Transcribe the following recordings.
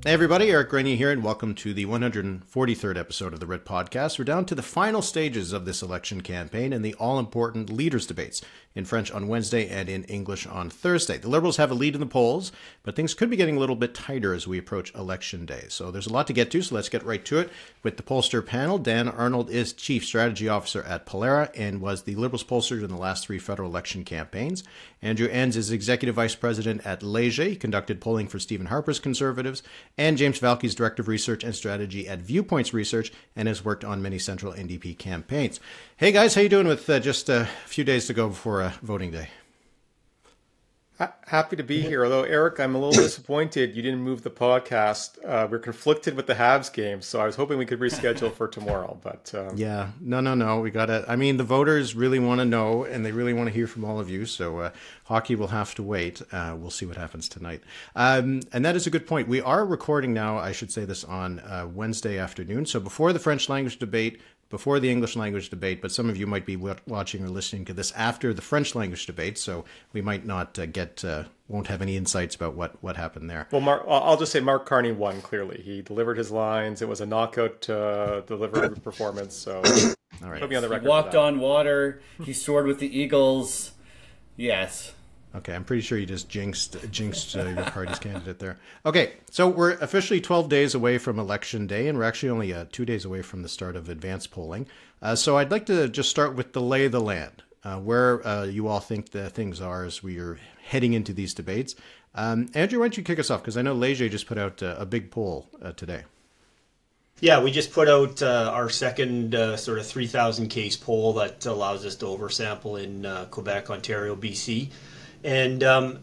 Hey everybody, Eric Grenier here, and welcome to the 143rd episode of the Writ Podcast. We're down to the final stages of this election campaign and the all-important leaders' debates in French on Wednesday and in English on Thursday. The Liberals have a lead in the polls, but things could be getting a little bit tighter as we approach Election Day. So there's a lot to get to, so let's get right to it. With the Pollster Panel, Dan Arnold is Chief Strategy Officer at Pollara and was the Liberals pollster in the last three federal election campaigns. Andrew Enns is Executive Vice President at Léger. He conducted polling for Stephen Harper's Conservatives. And James Valkey's Director of Research and Strategy at Viewpoints Research and has worked on many central NDP campaigns. Hey guys, how you doing with just a few days to go before voting day? Happy to be here, although Eric, I'm a little disappointed you didn't move the podcast. We're conflicted with the Habs game, so I was hoping we could reschedule for tomorrow. But yeah, no, we got to. I mean, the voters really want to know, and they really want to hear from all of you. So hockey will have to wait. We'll see what happens tonight. And that is a good point. We are recording now. I should say this on Wednesday afternoon, so before the French language debate. Before the English language debate, but some of you might be watching or listening to this after the French language debate, so we might not won't have any insights about what happened there. Well, I'll just say Mark Carney won clearly. He delivered his lines. It was a knockout delivered performance, so all right. Put me on the record. He walked on water. He soared with the Eagles. Yes. Okay, I'm pretty sure you just jinxed your party's candidate there. Okay, so we're officially 12 days away from Election Day, and we're actually only 2 days away from the start of advanced polling. So I'd like to just start with the lay of the land, where you all think the things are as we are heading into these debates. Andrew, why don't you kick us off? Because I know Léger just put out a big poll today. Yeah, we just put out our second sort of 3,000 case poll that allows us to oversample in Quebec, Ontario, BC. And, I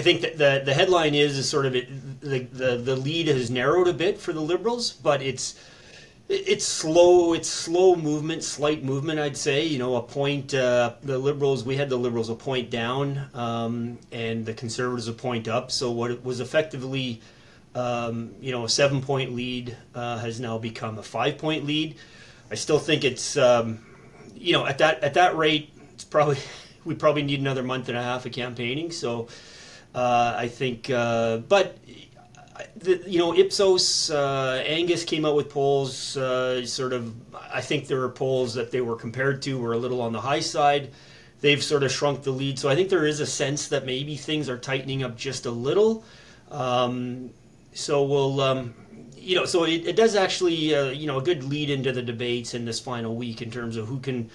think that the headline is sort of the lead has narrowed a bit for the Liberals, but it's slow movement, slight movement, I'd say. A point, we had the Liberals a point down, and the Conservatives a point up. So what it was effectively, a 7-point lead has now become a 5-point lead. I still think it's, at that rate, it's probably... We probably need another month and a half of campaigning, so I think. Ipsos, Angus came out with polls. I think there were polls that they were compared to were a little on the high side. They've sort of shrunk the lead, so I think there is a sense that maybe things are tightening up just a little. So we'll. So it does actually, a good lead into the debates in this final week in terms of who can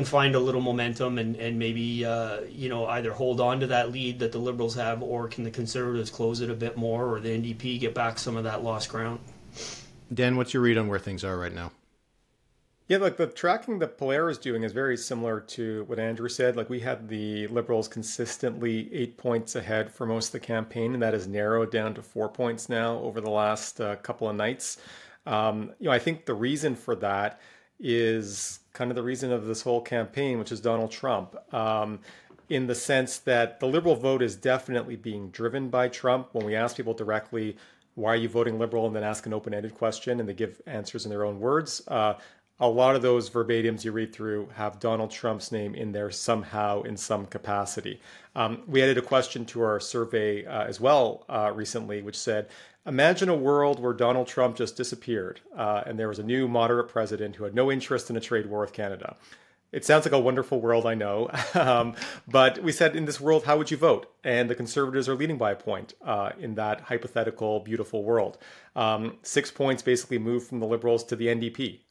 find a little momentum and maybe, either hold on to that lead that the Liberals have, or can the Conservatives close it a bit more, or the NDP get back some of that lost ground? Dan, what's your read on where things are right now? Yeah, the tracking that Pollara is doing is very similar to what Andrew said. We had the Liberals consistently 8 points ahead for most of the campaign, and that has narrowed down to 4 points now over the last couple of nights. I think the reason for that is kind of the reason of this whole campaign, which is Donald Trump, in the sense that the Liberal vote is definitely being driven by Trump. When we ask people directly, why are you voting Liberal, and then ask an open-ended question, and they give answers in their own words, a lot of those verbatims you read through have Donald Trump's name in there somehow in some capacity. We added a question to our survey as well recently, which said, imagine a world where Donald Trump just disappeared and there was a new moderate president who had no interest in a trade war with Canada. It sounds like a wonderful world, I know. But we said, in this world, how would you vote? And the Conservatives are leading by a point in that hypothetical, beautiful world. 6 points basically moved from the Liberals to the NDP.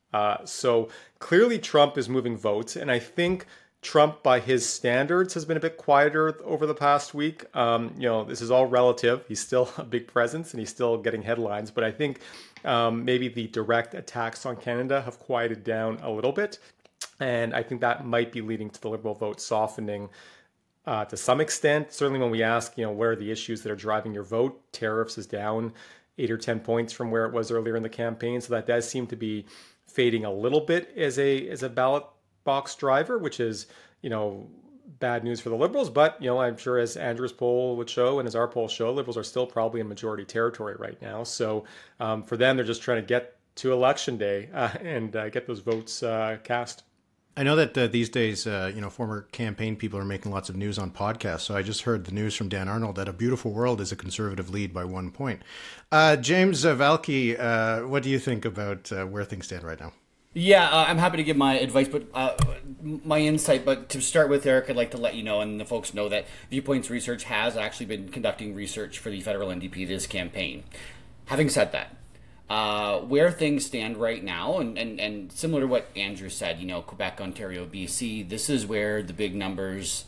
So clearly Trump is moving votes. And I think Trump, by his standards, has been a bit quieter over the past week. This is all relative. He's still a big presence and he's still getting headlines. But I think maybe the direct attacks on Canada have quieted down a little bit. And I think that might be leading to the Liberal vote softening to some extent. Certainly when we ask, where are the issues that are driving your vote, tariffs is down 8 or 10 points from where it was earlier in the campaign. So that does seem to be fading a little bit as a ballot box driver, which is, bad news for the Liberals. But, I'm sure as Andrew's poll would show and as our polls show, Liberals are still probably in majority territory right now. So for them, they're just trying to get to Election Day and get those votes cast. I know that these days, former campaign people are making lots of news on podcasts. So I just heard the news from Dan Arnold that A Beautiful World is a Conservative lead by 1 point. James Valky, what do you think about where things stand right now? Yeah, I'm happy to give my advice, but my insight. But to start with, Eric, I'd like to let you know, and the folks know, that Viewpoints Research has actually been conducting research for the federal NDP this campaign. Having said that, where things stand right now, and similar to what Andrew said, Quebec, Ontario, BC, this is where the big numbers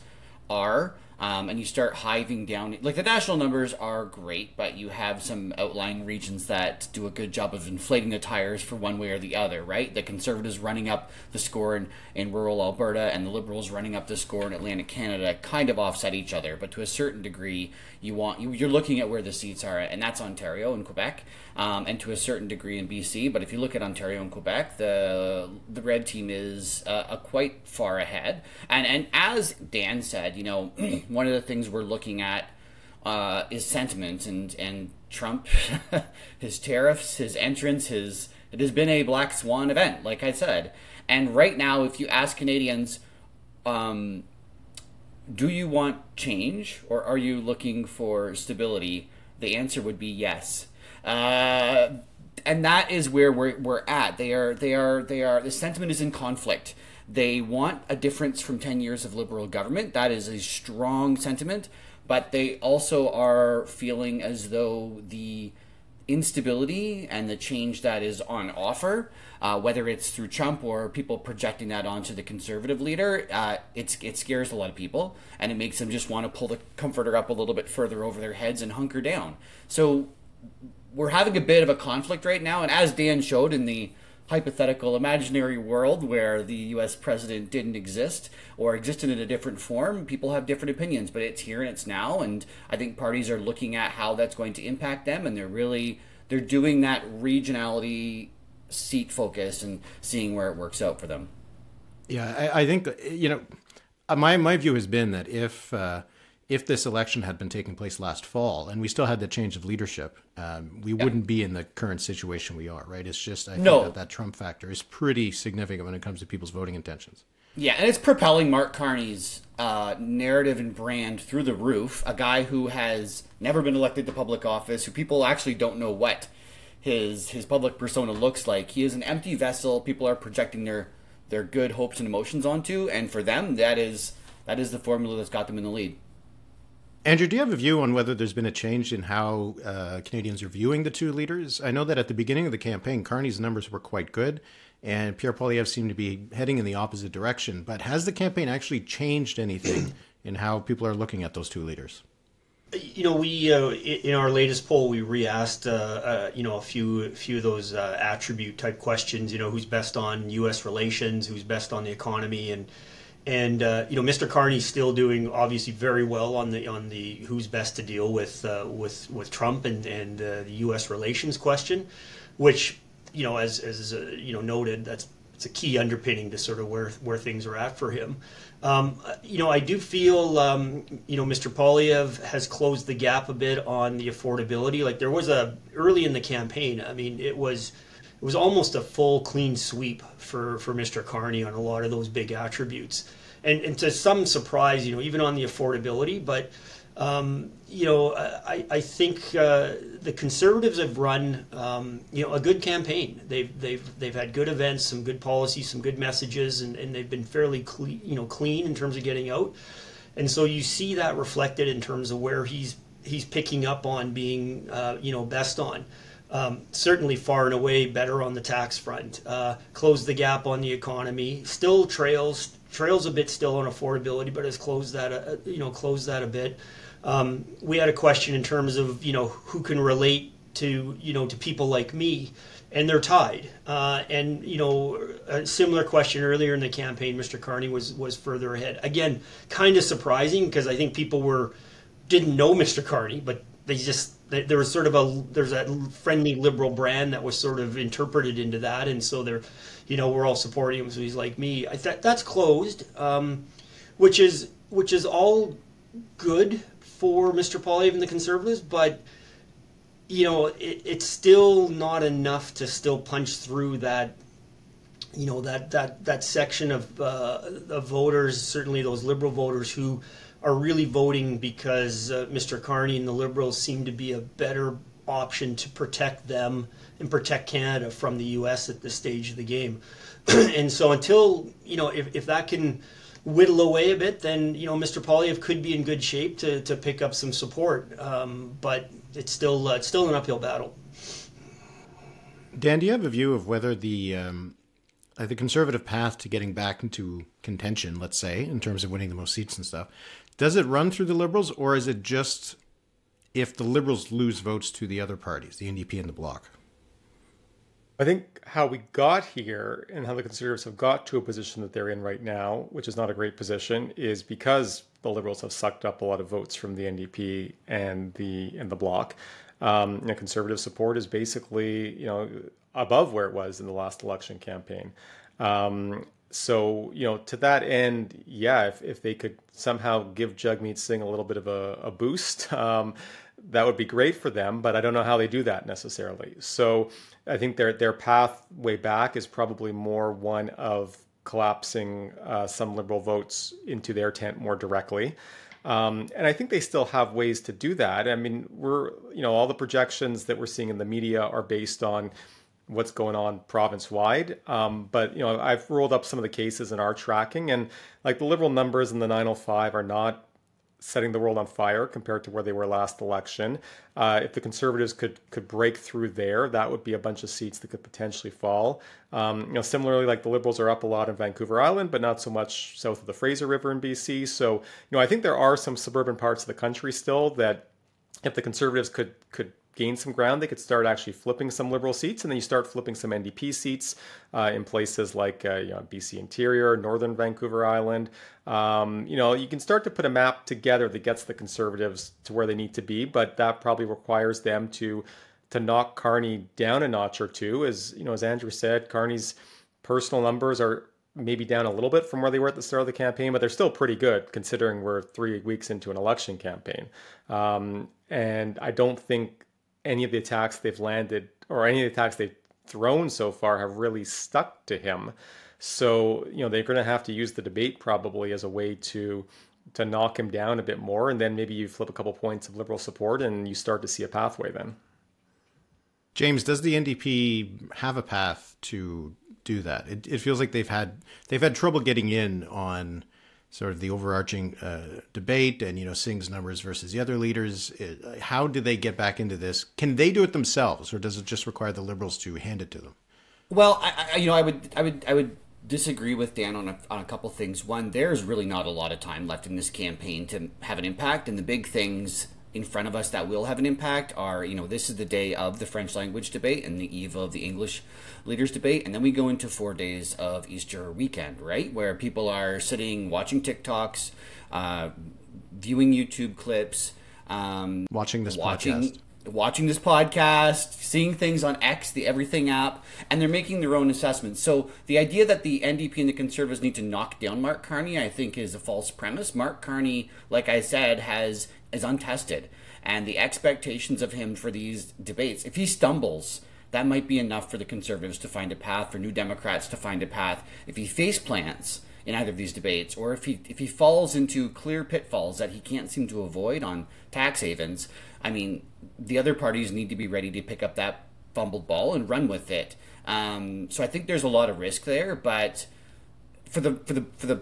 are. And you start hiving down, like the national numbers are great, but you have some outlying regions that do a good job of inflating the tires for one way or the other, right? The Conservatives running up the score in rural Alberta and the Liberals running up the score in Atlantic Canada kind of offset each other, but to a certain degree, you're looking at where the seats are, and that's Ontario and Quebec, and to a certain degree in BC. But if you look at Ontario and Quebec, the red team is quite far ahead. And as Dan said, one of the things we're looking at is sentiment, and Trump, his tariffs, his entrance, it has been a black swan event, like I said. And right now, if you ask Canadians, do you want change or are you looking for stability? The answer would be yes. And that is where we're at. The sentiment is in conflict. They want a difference from 10 years of Liberal government. That is a strong sentiment. But they also are feeling as though the instability and the change that is on offer, whether it's through Trump or people projecting that onto the Conservative leader, it scares a lot of people, and it makes them just want to pull the comforter up a little bit further over their heads and hunker down. So we're having a bit of a conflict right now, and as Dan showed in the hypothetical imaginary world where the U.S. president didn't exist or existed in a different form, people have different opinions, but it's here and it's now, and I think parties are looking at how that's going to impact them, and they're doing that regionality seat focus and seeing where it works out for them. Yeah, I think, my view has been that if this election had been taking place last fall and we still had the change of leadership, we wouldn't be in the current situation we are, right? It's just, I think that Trump factor is pretty significant when it comes to people's voting intentions. Yeah, and it's propelling Mark Carney's narrative and brand through the roof. A guy who has never been elected to public office, who people actually don't know what his public persona looks like. He is an empty vessel people are projecting their good hopes and emotions onto, and for them, that is the formula that's got them in the lead. Andrew, do you have a view on whether there's been a change in how Canadians are viewing the two leaders? I know that at the beginning of the campaign, Carney's numbers were quite good, and Pierre Poilievre seemed to be heading in the opposite direction. But has the campaign actually changed anything in how people are looking at those two leaders? We in our latest poll, we re-asked a few of those attribute type questions. Who's best on U.S. relations, who's best on the economy, and Mr. Carney's still doing obviously very well on the who's best to deal with Trump and the U.S. relations question, which as noted, it's a key underpinning to sort of where things are at for him. I do feel Mr. Poilievre has closed the gap a bit on the affordability. Like there was early in the campaign, I mean it was almost a full clean sweep for Mr. Carney on a lot of those big attributes. And to some surprise, even on the affordability, but I think the Conservatives have run a good campaign. They've had good events, some good policies, some good messages, and they've been fairly clean in terms of getting out. And so you see that reflected in terms of where he's picking up on being best on. Certainly far and away better on the tax front. Closed the gap on the economy. Still trails a bit still on affordability, but has closed that a bit. We had a question in terms of who can relate to to people like me, and they're tied. And a similar question earlier in the campaign, Mr. Carney was further ahead. Again, kind of surprising because I think people didn't know Mr. Carney, but there was sort of there's a friendly liberal brand that was sort of interpreted into that, and so we're all supporting him, so he's like me. That's closed, which is all good for Mr. Poilievre and the Conservatives, but it's still not enough to still punch through that that section of voters, certainly those Liberal voters who are really voting because Mr. Carney and the Liberals seem to be a better option to protect them and protect Canada from the U.S. at this stage of the game. And so until, if that can whittle away a bit, then, Mr. Poilievre could be in good shape to pick up some support. But it's still an uphill battle. Dan, do you have a view of whether the Conservative path to getting back into contention, let's say, in terms of winning the most seats and stuff, does it run through the Liberals, or is it just if the Liberals lose votes to the other parties, the NDP and the Bloc? I think how we got here and how the Conservatives have got to a position that they're in right now, which is not a great position, is because the Liberals have sucked up a lot of votes from the NDP and the Bloc. Conservative support is basically, above where it was in the last election campaign. So, to that end, yeah, if they could somehow give Jagmeet Singh a little bit of a boost, that would be great for them, but I don't know how they do that necessarily. So I think their path way back is probably more one of collapsing some Liberal votes into their tent more directly. And I think they still have ways to do that. I mean, all the projections that we're seeing in the media are based on what's going on province-wide. But, I've rolled up some of the cases in our tracking, and like the Liberal numbers in the 905 are not setting the world on fire compared to where they were last election. If the Conservatives could break through there, that would be a bunch of seats that could potentially fall. Similarly, like the Liberals are up a lot in Vancouver Island, but not so much south of the Fraser River in BC. So, I think there are some suburban parts of the country still that if the Conservatives could gain some ground, they could start actually flipping some Liberal seats, and then you start flipping some NDP seats in places like BC Interior, Northern Vancouver Island. You can start to put a map together that gets the Conservatives to where they need to be, but that probably requires them to knock Carney down a notch or two. As Andrew said, Carney's personal numbers are maybe down a little bit from where they were at the start of the campaign, but they're still pretty good considering we're 3 weeks into an election campaign. And I don't think any of the attacks they've landed or any of the attacks they've thrown so far have really stuck to him. So, they're going to have to use the debate probably as a way to knock him down a bit more. And then maybe you flip a couple points of Liberal support and you start to see a pathway then. James, does the NDP have a path to do that? It feels like they've had trouble getting in on sort of the overarching debate and, Singh's numbers versus the other leaders. How do they get back into this? Can they do it themselves, or does it just require the Liberals to hand it to them? Well, I would disagree with Dan on a couple things. One, there's really not a lot of time left in this campaign to have an impact, and the big things in front of us that will have an impact are, this is the day of the French language debate and the eve of the English leaders debate, and then we go into 4 days of Easter weekend, right, where people are sitting, watching TikToks, viewing YouTube clips, watching this podcast, seeing things on X, the Everything app, and they're making their own assessments. So the idea that the NDP and the Conservatives need to knock down Mark Carney, I think, is a false premise. Mark Carney, like I said, is untested, and the expectations of him for these debates, if he stumbles, that might be enough for the Conservatives to find a path, for New Democrats to find a path. If he face plants in either of these debates, or if he falls into clear pitfalls that he can't seem to avoid on tax havens, I mean, the other parties need to be ready to pick up that fumbled ball and run with it. So I think there's a lot of risk there, but for the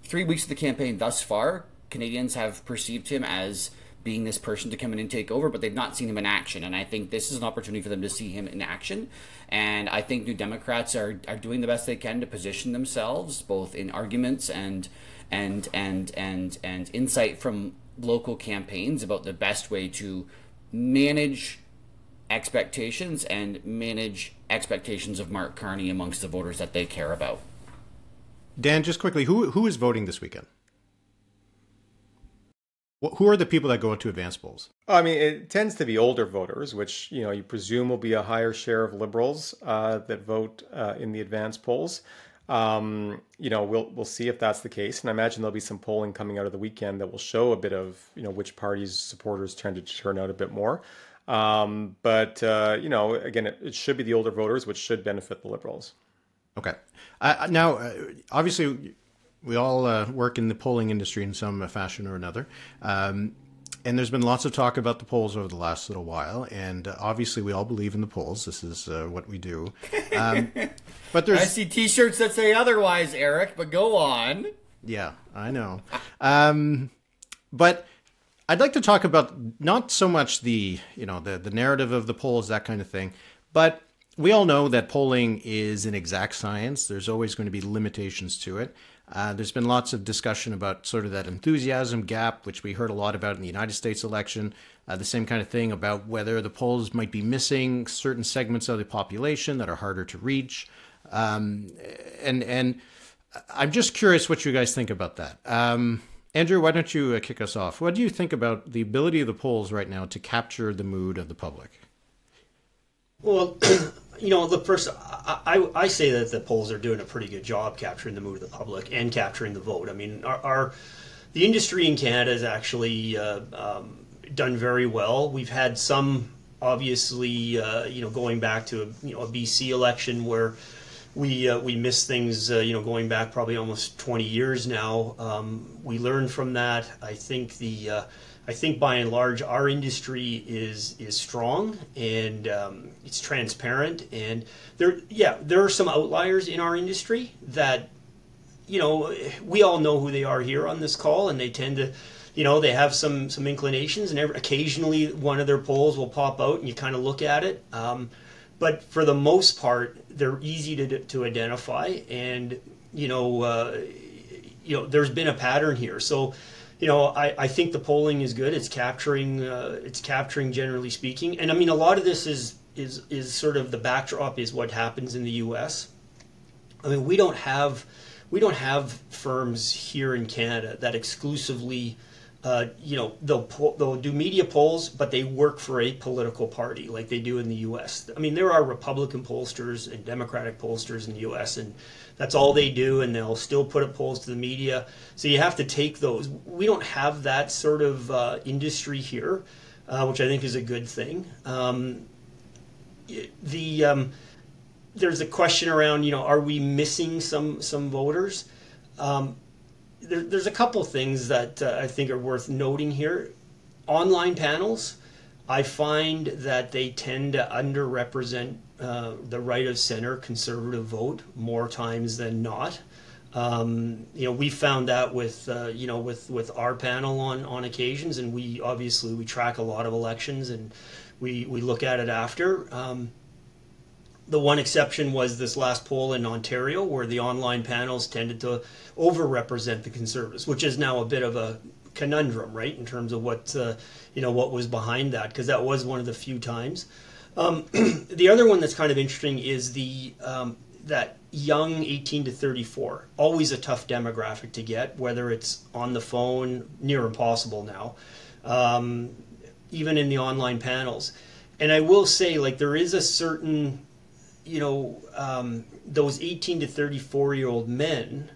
3 weeks of the campaign thus far, Canadians have perceived him as being this person to come in and take over, but they've not seen him in action. And I think this is an opportunity for them to see him in action. And I think New Democrats are doing the best they can to position themselves, both in arguments and insight from local campaigns about the best way to manage expectations and manage expectations of Mark Carney amongst the voters that they care about. Dan, just quickly, who is voting this weekend? Who are the people that go into advance polls? I mean, it tends to be older voters, which, you presume will be a higher share of Liberals that vote in the advance polls. We'll see if that's the case. And I imagine there'll be some polling coming out of the weekend that will show a bit of, which party's supporters tend to turn out a bit more. Again, it should be the older voters, which should benefit the Liberals. Okay. Now, obviously, we all work in the polling industry in some fashion or another. And there's been lots of talk about the polls over the last little while. And obviously, we all believe in the polls. This is what we do. But there's... I see T-shirts that say otherwise, Eric, but go on. Yeah, I know. But I'd like to talk about not so much the narrative of the polls, that kind of thing, but we all know that polling is an exact science. There's always going to be limitations to it. There's been lots of discussion about sort of that enthusiasm gap, which we heard a lot about in the United States election. The same kind of thing about whether the polls might be missing certain segments of the population that are harder to reach. And I'm just curious what you guys think about that. Andrew, why don't you kick us off? What do you think about the ability of the polls right now to capture the mood of the public? Well, the first, I say that the polls are doing a pretty good job capturing the mood of the public and capturing the vote. I mean, the industry in Canada has actually done very well. We've had some, obviously, going back to a BC election where we missed things, going back probably almost 20 years now. We learned from that. I think by and large our industry is strong and it's transparent. And there are some outliers in our industry that we all know who they are here on this call, and they tend to. They have some inclinations, and occasionally one of their polls will pop out, and you kind of look at it. But for the most part, they're easy to identify, and there's been a pattern here. So, I think the polling is good. It's capturing generally speaking, and I mean a lot of this is sort of the backdrop is what happens in the U.S. I mean, we don't have firms here in Canada that exclusively. They'll do media polls, but they work for a political party like they do in the U.S. I mean, there are Republican pollsters and Democratic pollsters in the U.S., and that's all they do, and they'll still put up polls to the media. So you have to take those. We don't have that sort of industry here, which I think is a good thing. There's a question around, are we missing some voters? There's a couple things that I think are worth noting here. Online panels, I find that they tend to underrepresent the right of center conservative vote more times than not. We found that with our panel on occasions, and we track a lot of elections and we look at it after. The one exception was this last poll in Ontario, where the online panels tended to overrepresent the Conservatives, which is now a bit of a conundrum, right, in terms of what was behind that, because that was one of the few times. The other one that's kind of interesting is that young 18 to 34, always a tough demographic to get, whether it's on the phone, near impossible now, even in the online panels. And I will say, there is a certain those 18 to 34-year-old men,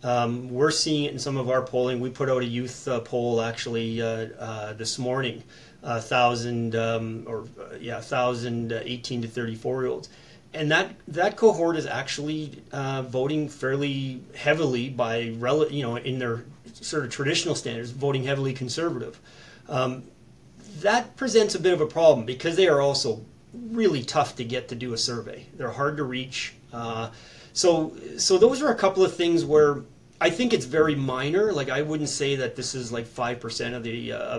we're seeing it in some of our polling. We put out a youth poll actually this morning, 1,000 18 to 34-year-olds. And that cohort is actually voting fairly heavily by, in their sort of traditional standards, voting heavily conservative. That presents a bit of a problem because they are also really tough to get to do a survey. They're hard to reach. So those are a couple of things where I think it's very minor. I wouldn't say that this is 5% of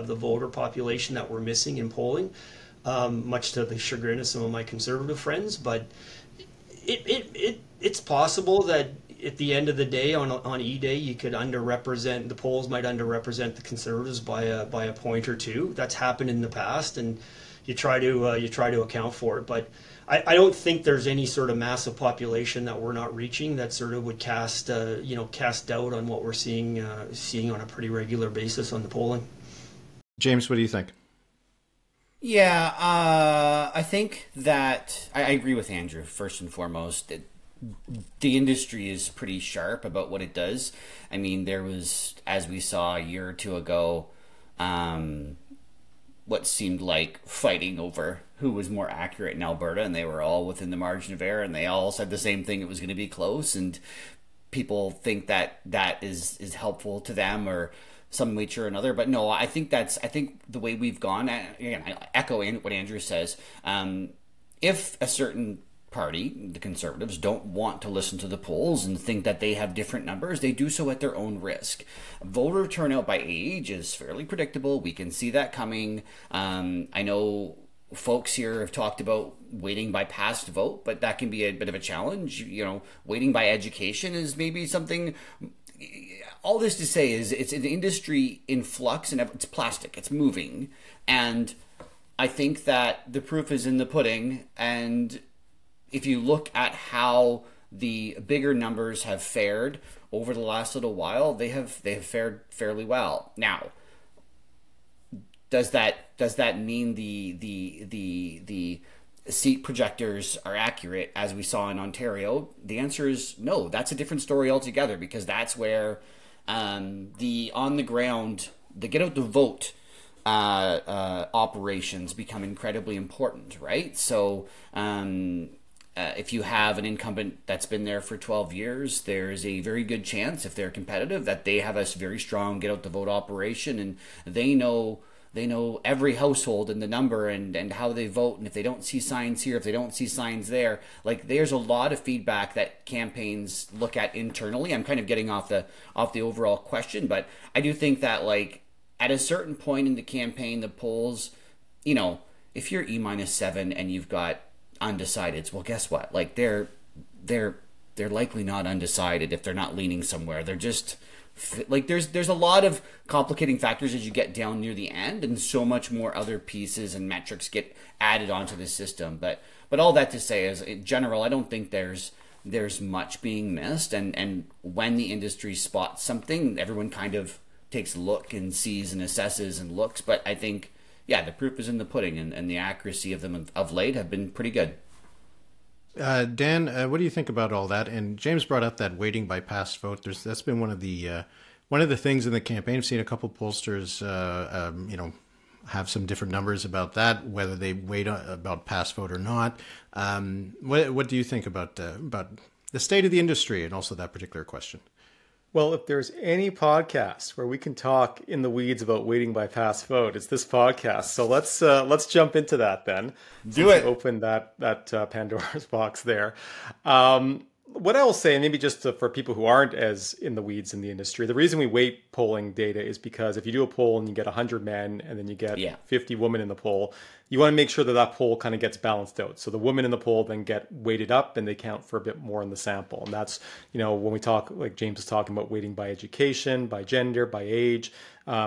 the voter population that we're missing in polling, much to the chagrin of some of my conservative friends. But it's possible that at the end of the day, on E-Day, you could underrepresent, the polls might underrepresent the Conservatives by a point or two. That's happened in the past, and you try to account for it. But I don't think there's any sort of massive population that we're not reaching that sort of would cast doubt on what we're seeing on a pretty regular basis on the polling. James, what do you think? Yeah, I think that I agree with Andrew. First and foremost, the industry is pretty sharp about what it does. I mean, there was, as we saw a year or two ago, what seemed like fighting over who was more accurate in Alberta, and they were all within the margin of error, and they all said the same thing, it was going to be close, and people think that is helpful to them or some nature or another. But no, I think the way we've gone, again, I echo what Andrew says, if a certain party, the Conservatives, don't want to listen to the polls and think that they have different numbers, they do so at their own risk. Voter turnout by age is fairly predictable. We can see that coming. I know folks here have talked about weighting by past vote, but that can be a bit of a challenge. Weighting by education is maybe something. All this to say is it's an industry in flux, and it's plastic. It's moving. And I think that the proof is in the pudding. And if you look at how the bigger numbers have fared over the last little while, they have fared fairly well. Now, does that mean the seat projectors are accurate as we saw in Ontario? The answer is no. That's a different story altogether, because that's where the on the ground, the get out the vote operations become incredibly important, right? So if you have an incumbent that's been there for 12 years, there's a very good chance, if they're competitive, that they have a very strong get out the vote operation, and they know every household and the number and how they vote, and if they don't see signs here, if they don't see signs there. Like, there's a lot of feedback that campaigns look at internally. I'm kind of getting off the overall question, but I do think that, like, at a certain point in the campaign, the polls, if you're E-7 and you've got undecideds, well, guess what? Like, they're likely not undecided if they're not leaning somewhere. They're just like, there's a lot of complicating factors as you get down near the end, and so much more other pieces and metrics get added onto the system. But all that to say is, in general, I don't think there's much being missed, and when the industry spots something, everyone kind of takes a look and sees and assesses and looks. But I think, yeah, the proof is in the pudding, and the accuracy of them of late have been pretty good. Dan, what do you think about all that? And James brought up that weighting by past vote. That's been one of the things in the campaign. I've seen a couple pollsters, have some different numbers about that, whether they weight about past vote or not. What do you think about the state of the industry and also that particular question? Well, if there's any podcast where we can talk in the weeds about weighting by past vote, it's this podcast. So let's jump into that then. Do it. Open that Pandora's box there. What I will say, and maybe just for people who aren't as in the weeds in the industry, the reason we weight polling data is because if you do a poll and you get 100 men and then you get 50 women in the poll, you want to make sure that poll kind of gets balanced out. So the women in the poll then get weighted up and they count for a bit more in the sample. And that's, when we talk, like James is talking about, weighting by education, by gender, by age.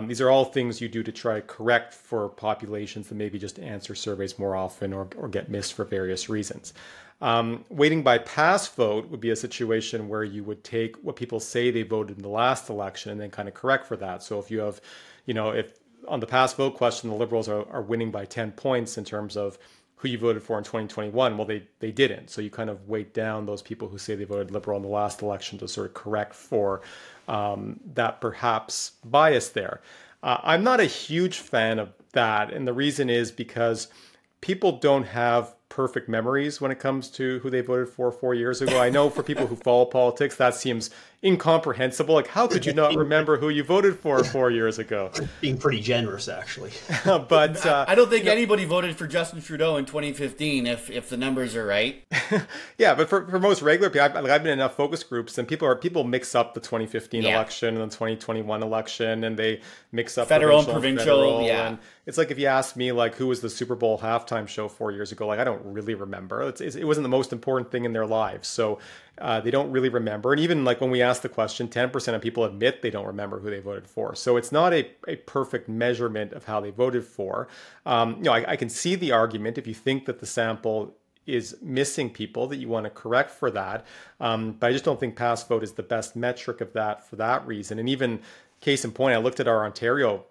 These are all things you do to try to correct for populations that maybe just answer surveys more often or get missed for various reasons. Weighting by past vote would be a situation where you would take what people say they voted in the last election and then kind of correct for that. So if you have, if on the past vote question, the Liberals are winning by 10 points in terms of who you voted for in 2021, well, they didn't. So you kind of weight down those people who say they voted Liberal in the last election to sort of correct for that perhaps bias there. I'm not a huge fan of that. And the reason is because people don't have perfect memories when it comes to who they voted for 4 years ago. I know for people who follow politics, that seems incomprehensible. Like, how could you not remember who you voted for 4 years ago? Being pretty generous, actually. But I don't think anybody voted for Justin Trudeau in 2015 if the numbers are right. Yeah, but for most regular people, I've been in enough focus groups, and people mix up the 2015 election and the 2021 election, and they mix up federal and provincial. And it's like if you asked me, like, who was the Super Bowl halftime show 4 years ago, like, I don't really remember. It wasn't the most important thing in their lives, so they don't really remember. And even like when we ask the question, 10% of people admit they don't remember who they voted for. So it's not a perfect measurement of how they voted for. I can see the argument if you think that the sample is missing people that you want to correct for that. But I just don't think past vote is the best metric of that for that reason. And even case in point, I looked at our Ontario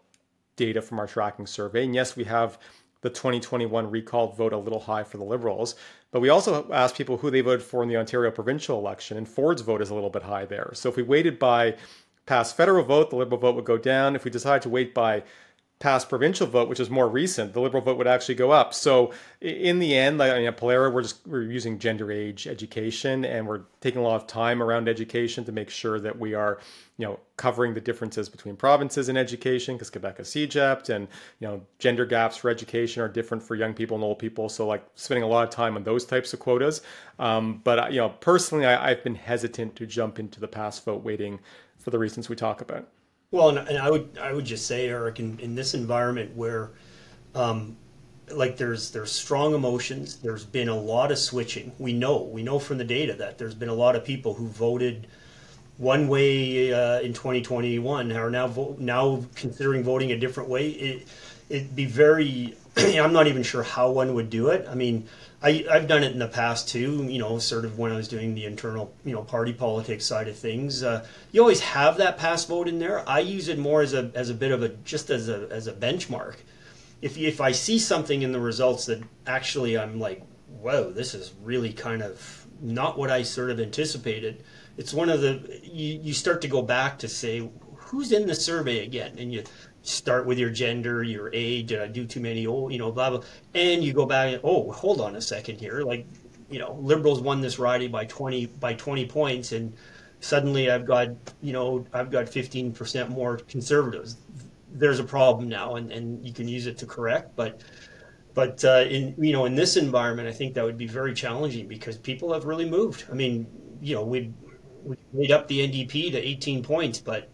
data from our tracking survey. And yes, we have the 2021 recalled vote a little high for the Liberals, but we also asked people who they voted for in the Ontario provincial election, and Ford's vote is a little bit high there. So if we weighted by past federal vote, the Liberal vote would go down. If we decide to weight by past provincial vote, which is more recent, the Liberal vote would actually go up. So in the end, like, at Pollara, we're using gender, age, education, and we're taking a lot of time around education to make sure that we are, covering the differences between provinces in education, because Quebec has CEGEP, and, gender gaps for education are different for young people and old people. So like spending a lot of time on those types of quotas. But personally, I've been hesitant to jump into the past vote weighting for the reasons we talk about. Well, and I would just say, Eric, in this environment where, there's strong emotions, there's been a lot of switching. We know from the data that there's been a lot of people who voted one way in 2021 are now considering voting a different way. It'd be very. I'm not even sure how one would do it. I mean, I've done it in the past too, sort of when I was doing the internal, party politics side of things. You always have that past vote in there. I use it more as a bit of as a benchmark. If I see something in the results that actually I'm like, whoa, this is really kind of not what I sort of anticipated. It's one of you start to go back to say, who's in the survey again? And you start with your gender, your age, did I do too many, blah, blah. And you go back and, hold on a second here. Like, Liberals won this riding by 20 points, and suddenly I've got 15% more Conservatives. There's a problem now, and you can use it to correct. But in this environment, I think that would be very challenging because people have really moved. I mean, we made up the NDP to 18 points, but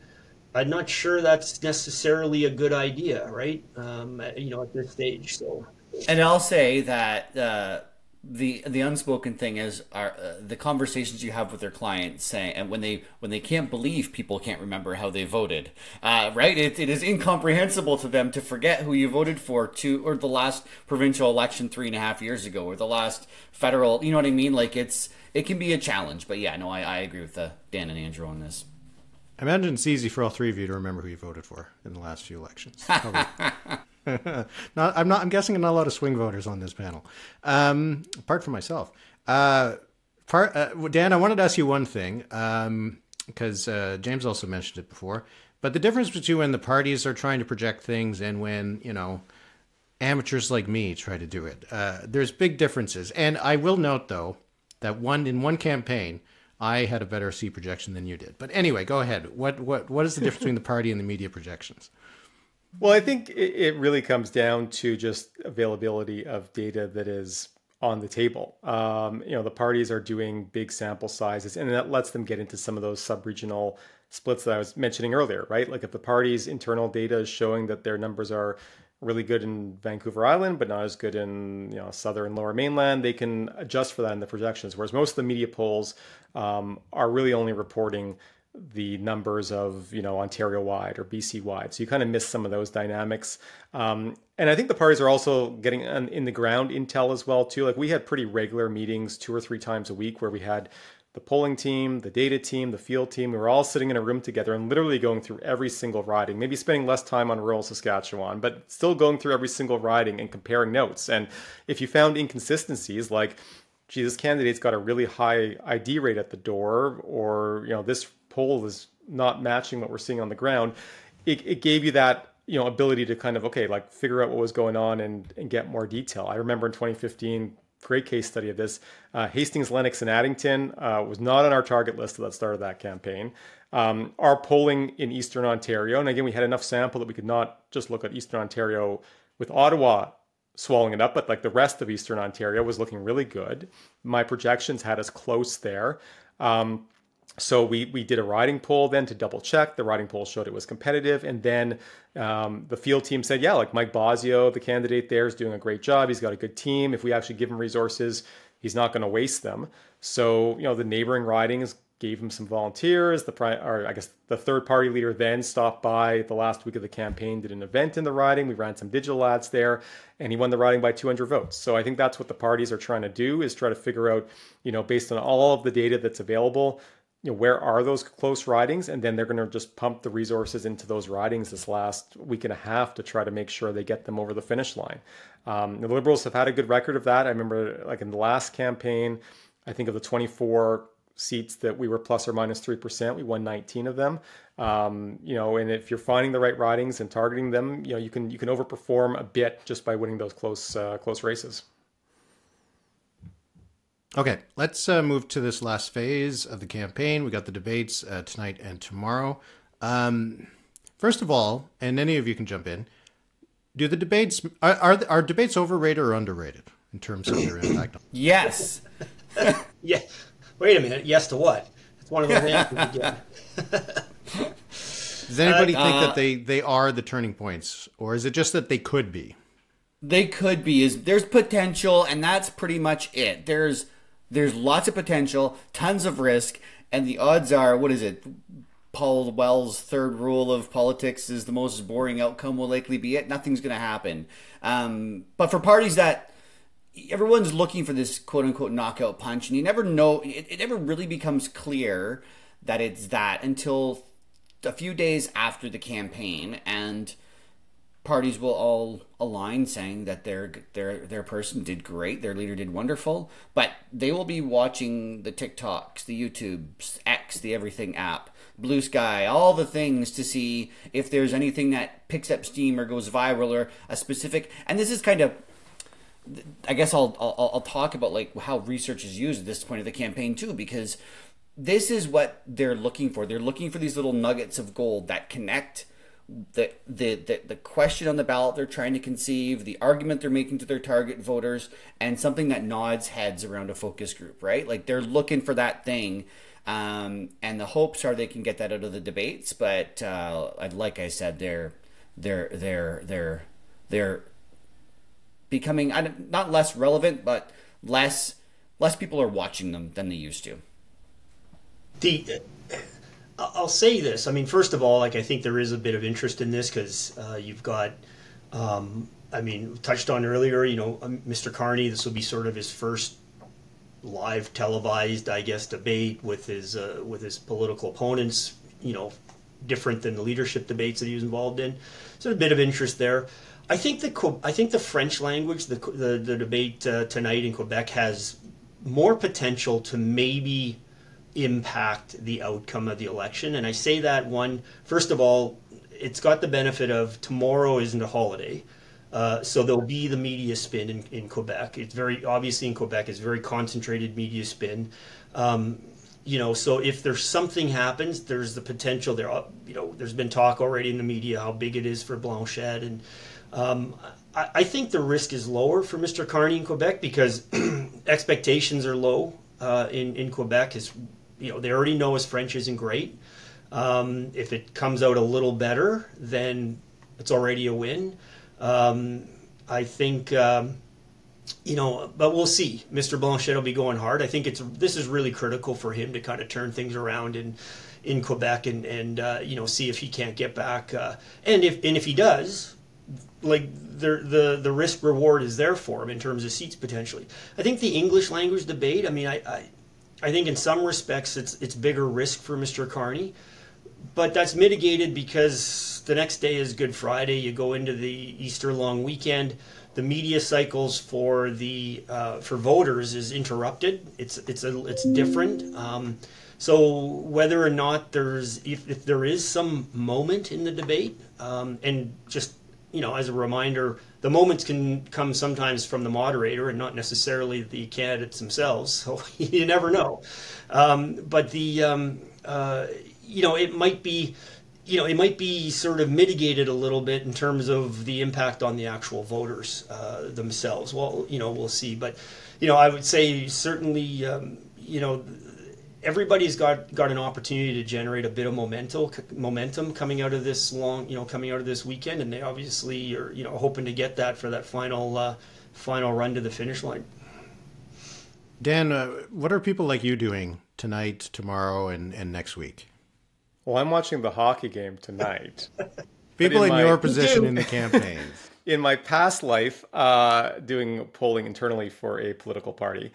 I'm not sure that's necessarily a good idea, right? At this stage. So, and I'll say that the unspoken thing is the conversations you have with their clients saying, and when they can't believe people can't remember how they voted, right? It is incomprehensible to them to forget who you voted for or the last provincial election 3.5 years ago, or the last federal. You know what I mean? Like it can be a challenge. But yeah, no, I agree with Dan and Andrew on this. I imagine it's easy for all three of you to remember who you voted for in the last few elections. I'm guessing not a lot of swing voters on this panel, apart from myself. Dan, I wanted to ask you one thing, because James also mentioned it before, but the difference between when the parties are trying to project things and when, amateurs like me try to do it, there's big differences. And I will note, though, that in one campaign, I had a better C projection than you did. But anyway, go ahead. What is the difference between the party and the media projections? Well, I think it really comes down to just availability of data that is on the table. The parties are doing big sample sizes, and that lets them get into some of those sub-regional splits that I was mentioning earlier, right? Like if the party's internal data is showing that their numbers are really good in Vancouver Island, but not as good in southern Lower Mainland, they can adjust for that in the projections. Whereas most of the media polls are really only reporting the numbers of Ontario-wide or BC-wide. So you kind of miss some of those dynamics. And I think the parties are also getting in the ground intel as well too. Like we had pretty regular meetings 2 or 3 times a week where we had the polling team, the data team, the field team. We were all sitting in a room together and literally going through every single riding, maybe spending less time on rural Saskatchewan, but still going through every single riding and comparing notes. And if you found inconsistencies like, gee, this candidate's got a really high ID rate at the door, or, this poll is not matching what we're seeing on the ground, it gave you that, ability to kind of, figure out what was going on and get more detail. I remember in 2015, great case study of this. Hastings, Lennox, and Addington was not on our target list at the start of that campaign. Our polling in Eastern Ontario, and again, we had enough sample that we could not just look at Eastern Ontario with Ottawa swallowing it up, but like the rest of Eastern Ontario was looking really good. My projections had us close there. So we did a riding poll then to double check. The riding poll showed it was competitive. And then the field team said, yeah, like Mike Bosio, the candidate there, is doing a great job. He's got a good team. If we actually give him resources, he's not going to waste them. So, the neighboring ridings gave him some volunteers. The third party leader then stopped by the last week of the campaign, did an event in the riding. We ran some digital ads there, and he won the riding by 200 votes. So I think that's what the parties are trying to do, is try to figure out, based on all of the data that's available, where are those close ridings? And then they're going to just pump the resources into those ridings this last week and a half to try to make sure they get them over the finish line. The Liberals have had a good record of that. I remember like in the last campaign, I think of the 24 seats that we were plus or minus 3%. We won 19 of them. And if you're finding the right ridings and targeting them, you can overperform a bit just by winning those close races. Okay, let's move to this last phase of the campaign. We got the debates tonight and tomorrow. First of all, and any of you can jump in, do the debates are debates overrated or underrated in terms of their impact? Yes. Yeah. Wait a minute. Yes to what? It's one of those answers again. Does anybody think that they are the turning points, or is it just that they could be? They could be. There's potential, and that's pretty much it. There's lots of potential, tons of risk, and the odds are, what is it? Paul Well's third rule of politics is the most boring outcome will likely be it. Nothing's going to happen. But for parties that everyone's looking for this quote unquote knockout punch, and you never know, it never really becomes clear that it's that until a few days after the campaign, and parties will all align saying that their person did great, their leader did wonderful, but they will be watching the TikToks, the YouTubes, X, the Everything app, Blue Sky, all the things to see if there's anything that picks up steam or goes viral or a specific. And this is kind of, I guess I'll talk about like how research is used at this point of the campaign too, because this is what they're looking for. They're looking for these little nuggets of gold that connect the question on the ballot they're trying to conceive, the argument they're making to their target voters, and something that nods heads around a focus group, right? Like they're looking for that thing, and the hopes are they can get that out of the debates. But like I said, they're becoming not less relevant, but less people are watching them than they used to. I'll say this. I mean, first of all, like I think there is a bit of interest in this because you've got, touched on earlier, Mr. Carney. This will be sort of his first live televised, I guess, debate with his political opponents. Different than the leadership debates that he was involved in. So a bit of interest there. I think the French language, the debate tonight in Quebec has more potential to maybe impact the outcome of the election. And I say that first of all, it's got the benefit of tomorrow isn't a holiday. So there'll be the media spin in Quebec. It's very, obviously in Quebec, it's very concentrated media spin. So if there's something happens, there's the potential there. There's been talk already in the media how big it is for Blanchette. And I think the risk is lower for Mr. Carney in Quebec because expectations are low in Quebec. They already know his French isn't great. If it comes out a little better, then it's already a win. I think, but we'll see. Mr. Blanchette will be going hard. I think this is really critical for him to kind of turn things around in Quebec and see if he can't get back. And if he does, like the risk reward is there for him in terms of seats potentially. I think the English language debate. I mean, I think in some respects it's bigger risk for Mr. Carney, but that's mitigated because the next day is Good Friday. You go into the Easter long weekend. The media cycles for voters is interrupted. It's different. So whether or not if there is some moment in the debate, and just as a reminder, the moments can come sometimes from the moderator and not necessarily the candidates themselves. So you never know. But it might be sort of mitigated a little bit in terms of the impact on the actual voters themselves. Well, we'll see. But I would say certainly everybody's got an opportunity to generate a bit of momentum coming out of this coming out of this weekend, and they obviously are hoping to get that for that final run to the finish line. Dan, what are people like you doing tonight, tomorrow, and next week? Well, I'm watching the hockey game tonight. People in your position in the campaign. In my past life, doing polling internally for a political party.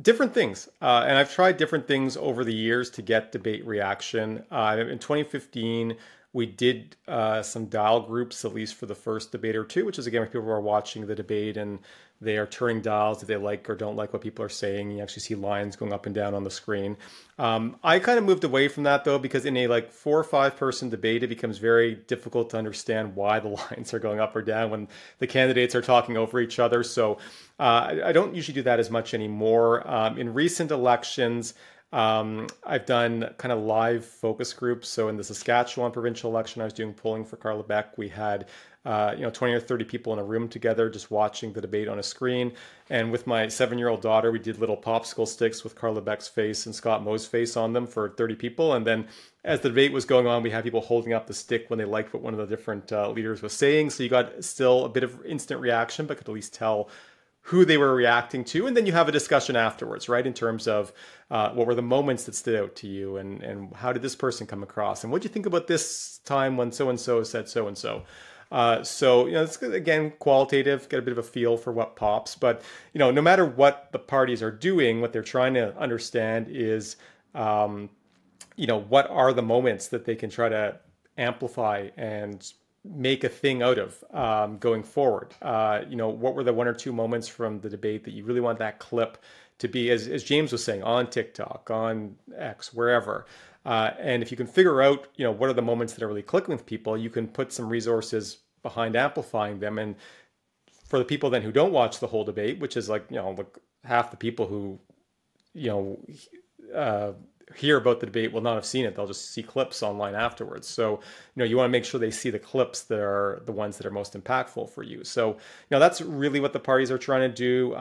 Different things. And I've tried different things over the years to get debate reaction. In 2015, We did some dial groups, at least for the first debate or two, which is, again, when people are watching the debate and they are turning dials if they like or don't like what people are saying. You actually see lines going up and down on the screen. I kind of moved away from that, though, because in a 4 or 5 person debate, it becomes very difficult to understand why the lines are going up or down when the candidates are talking over each other. So I don't usually do that as much anymore. In recent elections, I've done kind of live focus groups. So in the Saskatchewan provincial election, I was doing polling for Carla Beck. We had 20 or 30 people in a room together just watching the debate on a screen. And with my 7-year-old daughter, we did little popsicle sticks with Carla Beck's face and Scott Moe's face on them for 30 people. And then as the debate was going on, we had people holding up the stick when they liked what one of the different leaders was saying. So you got still a bit of instant reaction, but could at least tell who they were reacting to. And then you have a discussion afterwards, right? In terms of what were the moments that stood out to you, and how did this person come across? And what do you think about this time when so-and-so said so-and-so? So, it's, again, qualitative, get a bit of a feel for what pops. But, no matter what the parties are doing, what they're trying to understand is, what are the moments that they can try to amplify and make a thing out of going forward. What were the 1 or 2 moments from the debate that you really want that clip to be, as James was saying, on TikTok, on X, wherever. And if you can figure out, what are the moments that are really clicking with people, you can put some resources behind amplifying them. And for the people then who don't watch the whole debate, which is half the people who, hear about the debate will not have seen it. They'll just see clips online afterwards. So, you want to make sure they see the clips that are the ones that are most impactful for you. So, that's really what the parties are trying to do.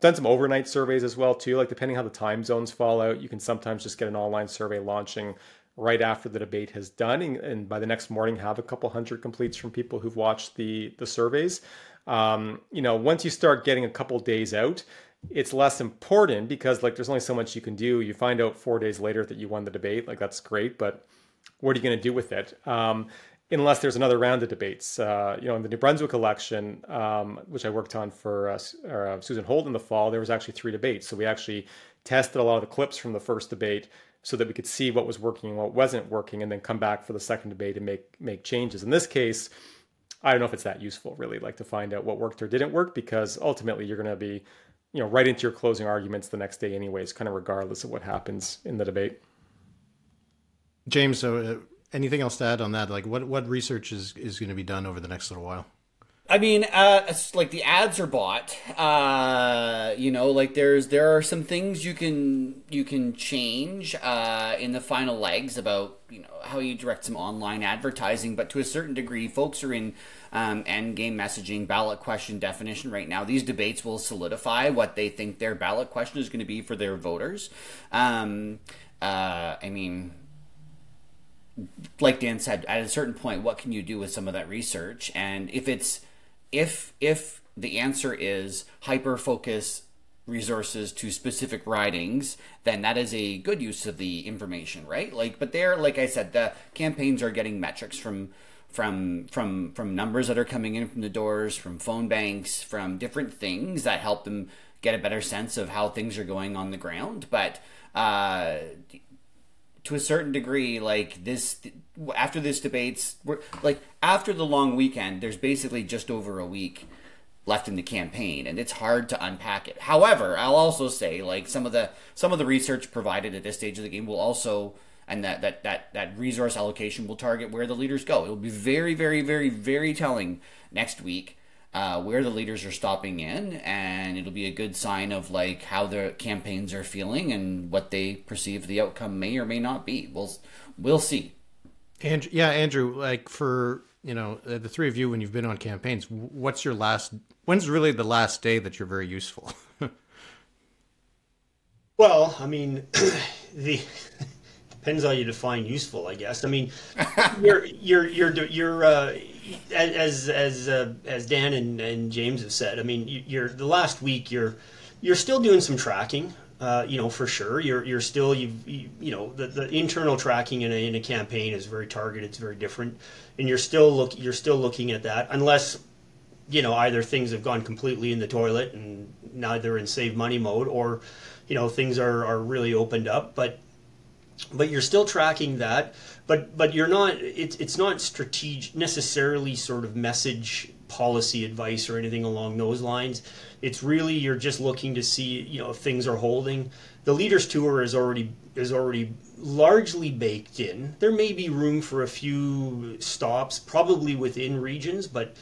Done some overnight surveys as well, too. Depending how the time zones fall out, you can sometimes just get an online survey launching right after the debate has done. And by the next morning, have a couple hundred completes from people who've watched the surveys. Once you start getting a couple days out, it's less important because there's only so much you can do. You find out 4 days later that you won the debate. That's great, but what are you going to do with it? Unless there's another round of debates. In the New Brunswick election, which I worked on for Susan Holt in the fall, there was actually 3 debates. So we actually tested a lot of the clips from the first debate so that we could see what was working and what wasn't working, and then come back for the second debate and make changes. In this case, I don't know if it's that useful, really, to find out what worked or didn't work, because ultimately you're going to be right into your closing arguments the next day anyways, kind of regardless of what happens in the debate. James, so anything else to add on that? What research is going to be done over the next little while? I mean, the ads are bought. There are some things you can change in the final legs about how you direct some online advertising, but to a certain degree, folks are in end game messaging, ballot question definition right now. These debates will solidify what they think their ballot question is going to be for their voters. I mean, like Dan said, at a certain point, what can you do with some of that research? And if the answer is hyper-focus resources to specific ridings, then that is a good use of the information, right? But like I said, the campaigns are getting metrics from numbers that are coming in from the doors, from phone banks, from different things that help them get a better sense of how things are going on the ground. But to a certain degree, after this debates, after the long weekend, there's basically just over a week left in the campaign, and it's hard to unpack it. However, I'll also say, some of the research provided at this stage of the game will also, and that resource allocation will target where the leaders go. It will be very, very, very, very telling next week where the leaders are stopping in, and it'll be a good sign of how the campaigns are feeling and what they perceive the outcome may or may not be. We'll see. Andrew, for the three of you, when you've been on campaigns, when's really the last day that you're very useful? Well, I mean, depends how you define useful, I guess. I mean, as Dan and James have said, I mean, the last week you're still doing some tracking, for sure. You're still the internal tracking in a campaign is very targeted. It's very different, and you're still looking at that unless either things have gone completely in the toilet and now they're in save money mode, or things are really opened up, but you're still tracking that. but you're not. It's not strategic necessarily sort of message policy advice or anything along those lines. It's really you're just looking to see if things are holding. The Leaders Tour is already largely baked in. There may be room for a few stops, probably within regions, but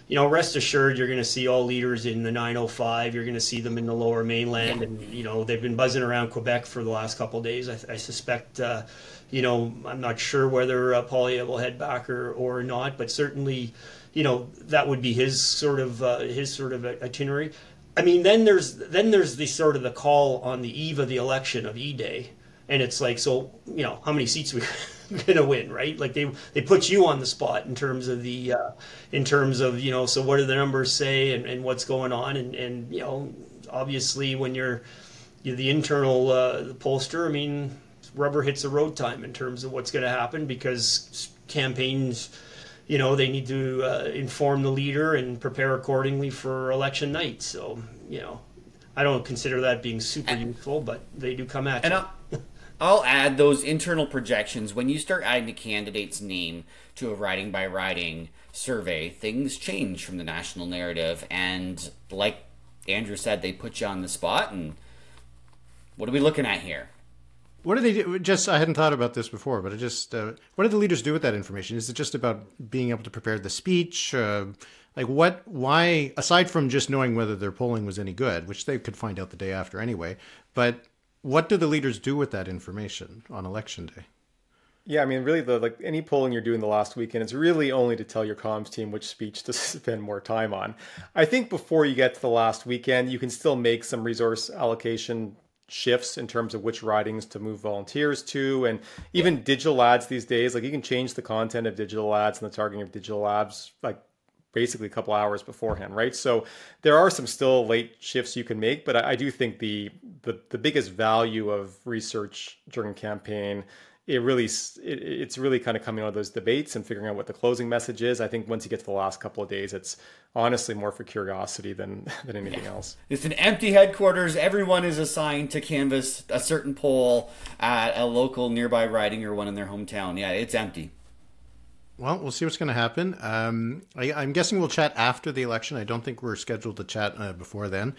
rest assured you're going to see all leaders in the 905. You're going to see them in the Lower Mainland, and they've been buzzing around Quebec for the last couple of days. I suspect. I'm not sure whether Poilievre will head back or not, but certainly, that would be his sort of itinerary. I mean, then there's the sort of the call on the eve of the election of E-Day, and it's like, so how many seats we gonna win, right? Like they put you on the spot in terms of so what do the numbers say and what's going on, and obviously when you're the internal pollster, I mean, rubber hits the road time in terms of what's going to happen, because campaigns, they need to inform the leader and prepare accordingly for election night. So, I don't consider that being super useful, but they do come at you. And I'll add those internal projections. When you start adding the candidate's name to a riding by riding survey, things change from the national narrative. And like Andrew said, they put you on the spot. And what are we looking at here? What do they do? I hadn't thought about this before, but what do the leaders do with that information? Is it just about being able to prepare the speech? Why, aside from just knowing whether their polling was any good, which they could find out the day after anyway, but what do the leaders do with that information on election day? Yeah, I mean, really, any polling you're doing the last weekend, it's really only to tell your comms team which speech to spend more time on. I think before you get to the last weekend, you can still make some resource allocation shifts in terms of which ridings to move volunteers to, and even digital ads these days. Like, you can change the content of digital ads and the targeting of digital ads basically a couple hours beforehand, right? So there are some still late shifts you can make, but I do think the biggest value of research during campaign, it's really kind of coming out of those debates and figuring out what the closing message is. I think once you get to the last couple of days, it's honestly more for curiosity than anything else. It's an empty headquarters. Everyone is assigned to canvass a certain poll at a local nearby riding or one in their hometown. Yeah, it's empty. Well, we'll see what's going to happen. I'm guessing we'll chat after the election. I don't think we're scheduled to chat before then.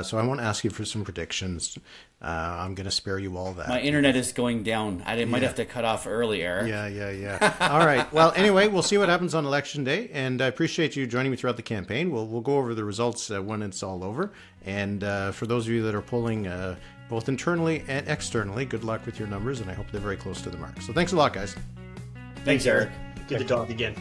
So I won't ask you for some predictions. I'm going to spare you all that. My internet is going down. I might have to cut off early, Eric. Yeah. All right. Well, anyway, we'll see what happens on election day. And I appreciate you joining me throughout the campaign. We'll go over the results when it's all over. And for those of you that are polling both internally and externally, good luck with your numbers. And I hope they're very close to the mark. So thanks a lot, guys. Thanks, Eric. Good to talk again.